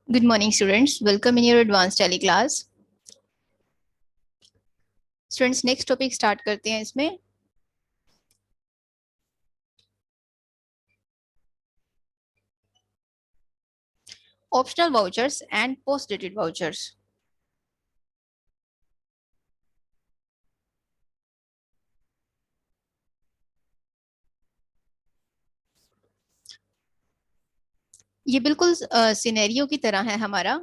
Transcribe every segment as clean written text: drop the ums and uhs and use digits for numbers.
Good morning, students. Welcome in your advanced tally class. Students, next topic start करते हैं इसमें. Optional vouchers and post-dated vouchers. ये बिल्कुल scenario की तरह है हमारा.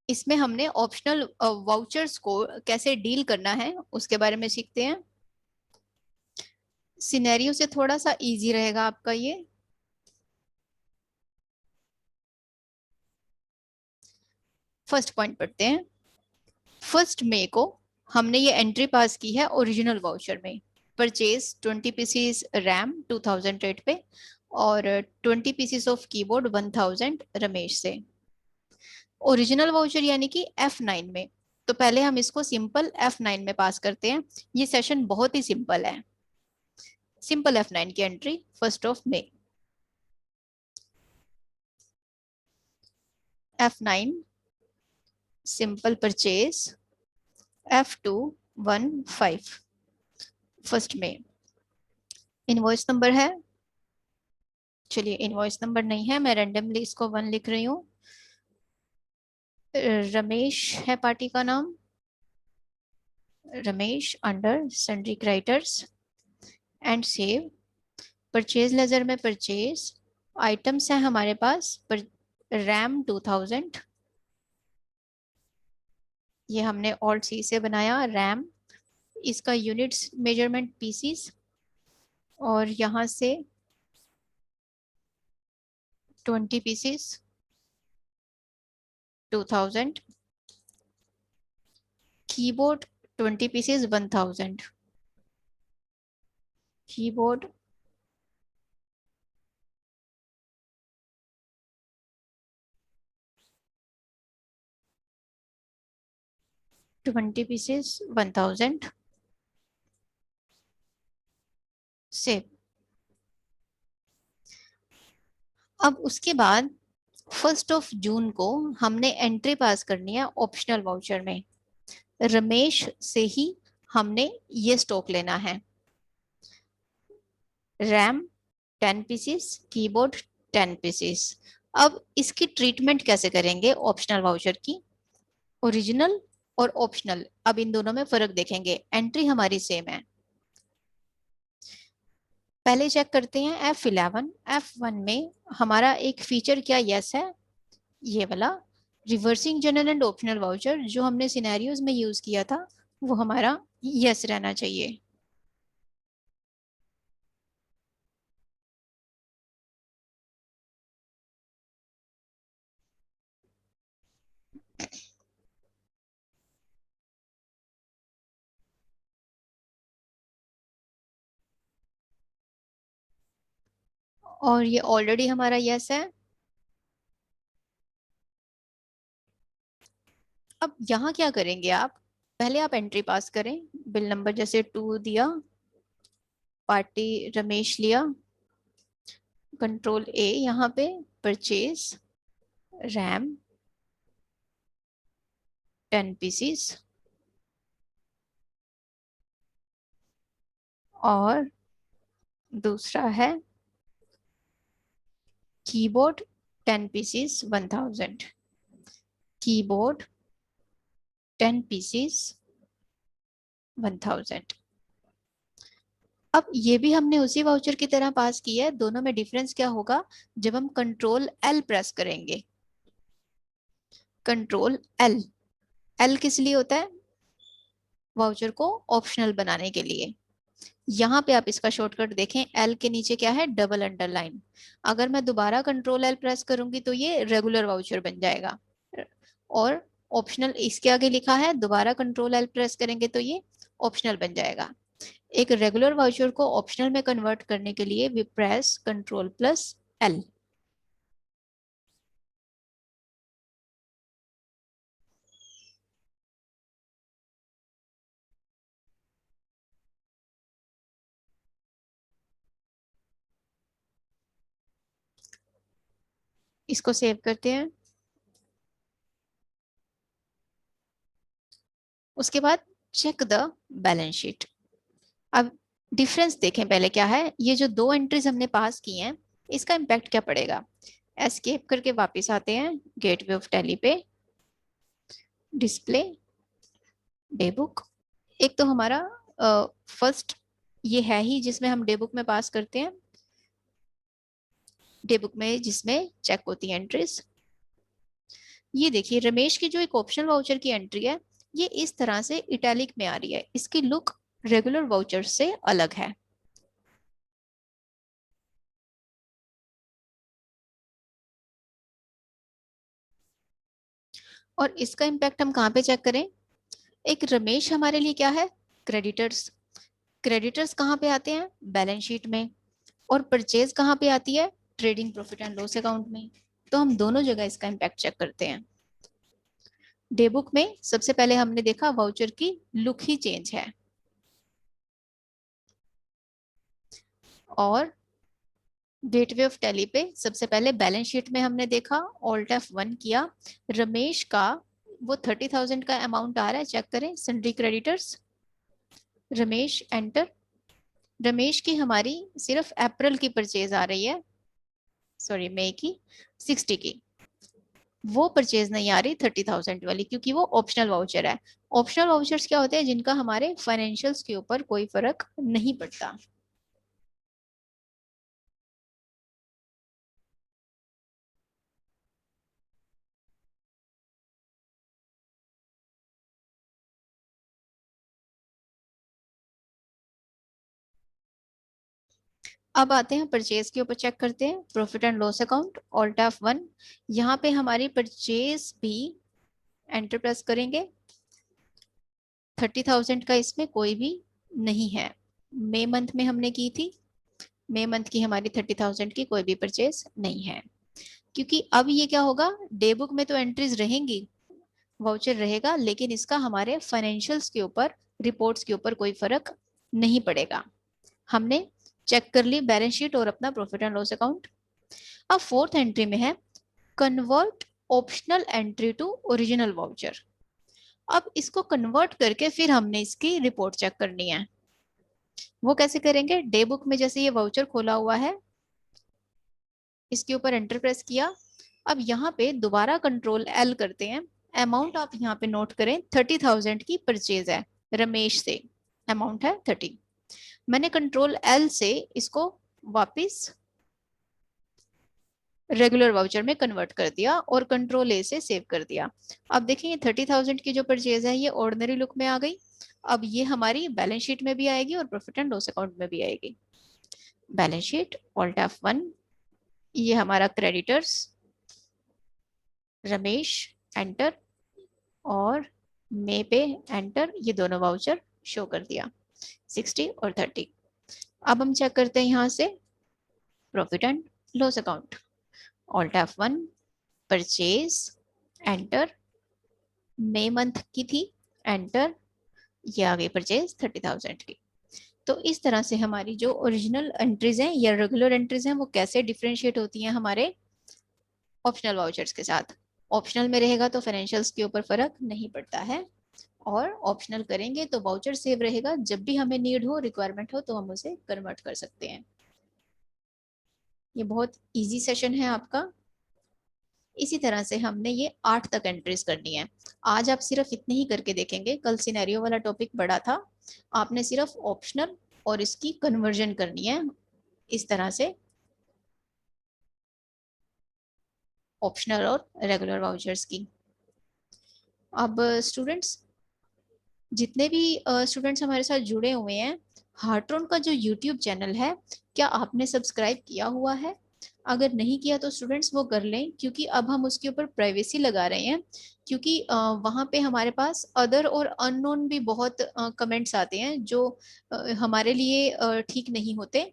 इसमें हमने ऑप्शनल वाउचर्स को कैसे डील करना है उसके बारे में सीखते हैं. सिनेरियो से थोड़ा सा इजी रहेगा आपका ये. फर्स्ट पॉइंट पढ़ते हैं. 1 मई को हमने ये एंट्री पास की है ओरिजिनल वाउचर में. परचेज 20 पीसीस रैम 2008 पे और 20 पीसीस ऑफ कीबोर्ड 1000 रमेश से. ओरिजिनल वाउचर यानी कि F9 में. तो पहले हम इसको सिंपल F9 में पास करते हैं. ये सेशन बहुत ही सिंपल है. सिंपल F9 की एंट्री 1 मई. F9 सिंपल परचेज F215 1 मई. इनवॉइस नंबर है, चलिए इनवॉइस नंबर नहीं है, मैं रैंडमली इसको 1 लिख रही हूँ. रमेश है पार्टी का नाम, Ramesh under sundry क्राइटर्स and save. Purchase laser में परचेज आइटम्स है हमारे पास पर रैम 2000, ये हमने ऑल्ट सी से बनाया रैम. इसका यूनिट्स मेजरमेंट पीसीस और यहाँ से 20 pieces 2000. Keyboard 20 pieces 1000. Keyboard 20 pieces 1000 save. अब उसके बाद 1 जून को हमने एंट्री पास करनी है ऑप्शनल वाउचर में. रमेश से ही हमने ये स्टॉक लेना है. RAM 10 pieces, keyboard 10 pieces. अब इसकी ट्रीटमेंट कैसे करेंगे ऑप्शनल वाउचर की. ओरिजिनल और ऑप्शनल, अब इन दोनों में फर्क देखेंगे. एंट्री हमारी सेम है. पहले चेक करते हैं F11. F1 में हमारा एक फीचर क्या यस है, ये वाला reversing general and optional voucher जो हमने सिनेरियोज में यूज किया था वो हमारा यस रहना चाहिए. और ये ऑलरेडी हमारा यस है. अब यहाँ क्या करेंगे आप, पहले आप एंट्री पास करें. बिल नंबर जैसे 2 दिया, पार्टी रमेश लिया, कंट्रोल ए यहाँ पे परचेज रैम 10 पीसीस और दूसरा है कीबोर्ड 10 पीसीस 1000. Keyboard 10 pieces 1000. अब ये भी हमने उसी वाउचर की तरह पास किया है. दोनों में डिफरेंस क्या होगा, जब हम कंट्रोल एल प्रेस करेंगे. कंट्रोल एल, एल किस लिए होता है, वाउचर को ऑप्शनल बनाने के लिए. यहाँ पे आप इसका शॉर्टकट देखें, एल के नीचे क्या है, डबल अंडरलाइन. अगर मैं दोबारा कंट्रोल एल प्रेस करूंगी तो ये रेगुलर वाउचर बन जाएगा. और ऑप्शनल इसके आगे लिखा है, दोबारा कंट्रोल एल प्रेस करेंगे तो ये ऑप्शनल बन जाएगा. एक रेगुलर वाउचर को ऑप्शनल में कन्वर्ट करने के लिए we press control plus L. इसको सेव करते हैं। उसके बाद चेक द बैलेंस शीट। अब डिफरेंस देखें पहले क्या है। ये जो दो एंट्रीज हमने पास की हैं, इसका इम्पैक्ट क्या पड़ेगा। एस्केप करके वापस आते हैं गेटवे ऑफ टैली पे, डिस्प्ले, डे बुक। एक तो हमारा फर्स्ट ये है ही जिसमें हम डे बुक में पास करते हैं, डे बुक में जिसमें चेक होती है एंट्रीज। ये देखिए रमेश की जो एक ऑप्शनल वाउचर की एंट्री है, ये इस तरह से इटैलिक में आ रही है। इसकी लुक रेगुलर वाउचर से अलग है। और इसका इम्पैक्ट हम कहाँ पे चेक करें। एक रमेश हमारे लिए क्या है, क्रेडिटर्स। क्रेडिटर्स कहाँ पे आते हैं, बैलेंस शीट में। और परचेज कहाँ पे आती है, trading profit and loss account में। तो हम दोनों जगह इसका इम्पैक्ट चेक करते हैं। डे बुक में सबसे पहले हमने देखा वाउचर की लुक ही चेंज है। और गेटवे ऑफ टैली पे सबसे पहले बैलेंस शीट में हमने देखा, ऑल्ट F1 किया, रमेश का वो 30,000 का अमाउंट आ रहा है, चेक करें sundry creditors, Ramesh enter. Ramesh की हमारी सिर्फ अप्रैल की परचेज आ रही है, सॉरी मई की 60 की। वो परचेज नहीं आ रही 30,000 वाली, क्योंकि वो ऑप्शनल वाउचर है। ऑप्शनल वाउचर्स क्या होते हैं, जिनका हमारे फाइनेंशियल्स के ऊपर कोई फर्क नहीं पड़ता। अब आते हैं परचेज के ऊपर, चेक करते हैं profit and loss account, alt F1। यहाँ पे हमारी परचेज भी एंटर प्रेस करेंगे। 30,000 का इसमें कोई भी नहीं है। मई मंथ में हमने की थी, मई मंथ की हमारी 30,000 की कोई भी परचेज नहीं है। क्योंकि अब ये क्या होगा, डे बुक में तो एंट्रीज रहेंगी, वाउचर रहेगा, लेकिन इसका हमारे फाइनेंशियल्स के ऊपर, रिपोर्ट्स के ऊपर कोई फर्क नहीं पड़ेगा। हमने चेक कर ली बैलेंस शीट और अपना प्रॉफिट एंड लॉस अकाउंट। अब फोर्थ एंट्री में है convert optional entry to original voucher. अब इसको कन्वर्ट करके फिर हमने इसकी रिपोर्ट चेक करनी है। वो कैसे करेंगे, डे बुक में जैसे ये वाउचर खोला हुआ है, इसके ऊपर एंटर प्रेस किया। अब यहाँ पे दोबारा कंट्रोल L करते हैं। अमाउंट आप यहाँ पे नोट करें, 30,000 की परचेज है रमेश से, अमाउंट है 30। मैंने कंट्रोल L से इसको वापस रेगुलर वाउचर में कन्वर्ट कर दिया और कंट्रोल A से सेव कर दिया। अब देखिए 30,000 की जो परचेज है ये ऑर्डिनरी लुक में आ गई। अब ये हमारी बैलेंस शीट में भी आएगी और प्रॉफिट एंड लॉस अकाउंट में भी आएगी। बैलेंस शीट ऑल्ट F1, ये हमारा क्रेडिटर्स, रमेश एंटर, और मे पे एंटर, ये दोनों वाउचर शो कर दिया 60 और 30। अब हम चेक करते हैं यहाँ से profit and loss account, alt F1, purchase enter, मई मंथ की थी एंटर, ये आ गई परचेज 30,000 की। तो इस तरह से हमारी जो ओरिजिनल एंट्रीज हैं या रेगुलर एंट्रीज हैं वो कैसे डिफरेंशिएट होती हैं हमारे ऑप्शनल वाउचर्स के साथ। ऑप्शनल में रहेगा तो फाइनेंशियल्स के ऊपर फर्क नहीं पड़ता है, और ऑप्शनल करेंगे तो वाउचर सेव रहेगा, जब भी हमें नीड हो, रिक्वायरमेंट हो तो हम उसे कन्वर्ट कर सकते हैं। ये बहुत इजी सेशन है आपका। इसी तरह से हमने ये 8 तक एंट्रीज करनी है। आज आप सिर्फ इतने ही करके देखेंगे, कल सिनेरियो वाला टॉपिक बड़ा था, आपने सिर्फ ऑप्शनल और इसकी कन्वर्जन करनी है इस तरह से, ऑप्शनल और रेगुलर वाउचर्स की। अब स्टूडेंट्स, जितने भी स्टूडेंट्स हमारे साथ जुड़े हुए हैं, हार्ट्रॉन का जो यूट्यूब चैनल है, क्या आपने सब्सक्राइब किया हुआ है। अगर नहीं किया तो स्टूडेंट्स वो कर लें, क्योंकि अब हम उसके ऊपर प्राइवेसी लगा रहे हैं। क्योंकि वहाँ पे हमारे पास अदर और अननोन भी बहुत कमेंट्स आते हैं जो हमारे लिए ठीक नहीं होते।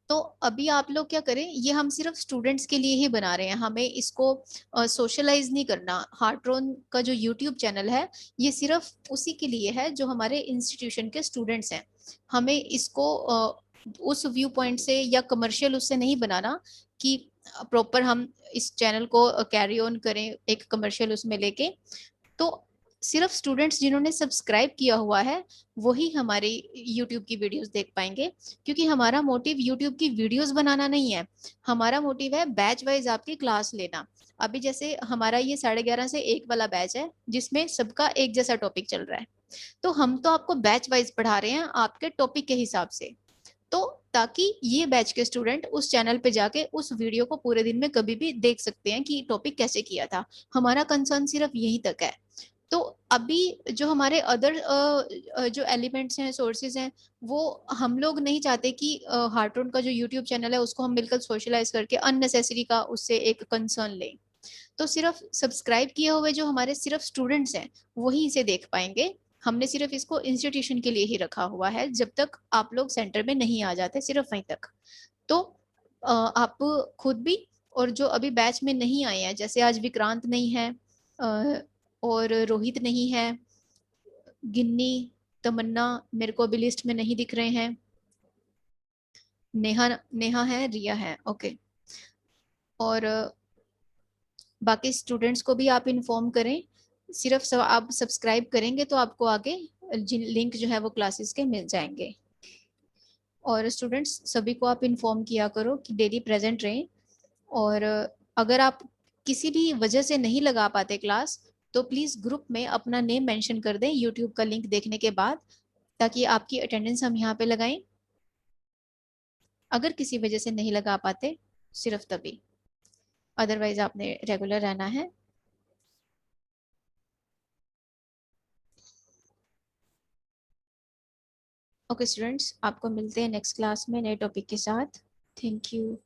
तो अभी आप लोग क्या करें, ये हम सिर्फ स्टूडेंट्स के लिए ही बना रहे हैं, हमें इसको सोशलाइज नहीं करना। हार्ट्रॉन का जो यूट्यूब चैनल है, ये सिर्फ उसी के लिए है जो हमारे इंस्टीट्यूशन के स्टूडेंट्स हैं। हमें इसको उस व्यू पॉइंट से या कमर्शियल उससे नहीं बनाना कि प्रॉपर हम इस चैनल को कैरी ऑन करें एक कमर्शियल उसमें लेके, तो सिर्फ स्टूडेंट्स जिन्होंने सब्सक्राइब किया हुआ है वही हमारी यूट्यूब की वीडियोस देख पाएंगे, क्योंकि हमारा मोटिव यूट्यूब की वीडियोस बनाना नहीं है, हमारा मोटिव है बैच वाइज आपकी क्लास लेना। अभी जैसे हमारा ये 11:30 से 1 वाला बैच है जिसमें सबका एक जैसा टॉपिक चल रहा है, तो हम तो आपको बैच वाइज पढ़ा रहे हैं आपके टॉपिक के हिसाब से, तो ताकि ये बैच के स्टूडेंट उस चैनल पे जाके उस वीडियो को पूरे दिन में कभी भी देख सकते हैं कि टॉपिक कैसे किया था। हमारा कंसर्न सिर्फ यही तक है। तो अभी जो हमारे अदर जो एलिमेंट्स हैं, सोर्सेज हैं, वो हम लोग नहीं चाहते कि हार्टून का जो यूट्यूब चैनल है उसको हम मिलकर सोशलाइज करके अननेसेसरी का उससे एक कंसर्न लें। तो सिर्फ सब्सक्राइब किए हुए जो हमारे सिर्फ स्टूडेंट्स हैं वही इसे देख पाएंगे। हमने सिर्फ इसको इंस्टीट्यूशन के लिए ही रखा हुआ है, जब तक आप लोग सेंटर में नहीं आ जाते सिर्फ वहीं तक। तो आप खुद भी, और जो अभी बैच में नहीं आए हैं, जैसे आज विक्रांत नहीं है, और रोहित नहीं है, गिन्नी, तमन्ना मेरे को अभी लिस्ट में नहीं दिख रहे हैं, नेहा नेहा है, रिया है, ओके। और बाकी स्टूडेंट्स को भी आप इन्फॉर्म करें, सिर्फ आप सब्सक्राइब करेंगे तो आपको आगे जिन लिंक जो है वो क्लासेस के मिल जाएंगे। और स्टूडेंट्स सभी को आप इन्फॉर्म किया करो कि डेली प्रेजेंट रहें, और अगर आप किसी भी वजह से नहीं लगा पाते क्लास, तो प्लीज ग्रुप में अपना नेम मेंशन कर दें यूट्यूब का लिंक देखने के बाद, ताकि आपकी अटेंडेंस हम यहाँ पे लगाएं। अगर किसी वजह से नहीं लगा पाते सिर्फ तभी, अदरवाइज आपने रेगुलर रहना है। ओके स्टूडेंट्स, आपको मिलते हैं नेक्स्ट क्लास में नए टॉपिक के साथ। Thank you.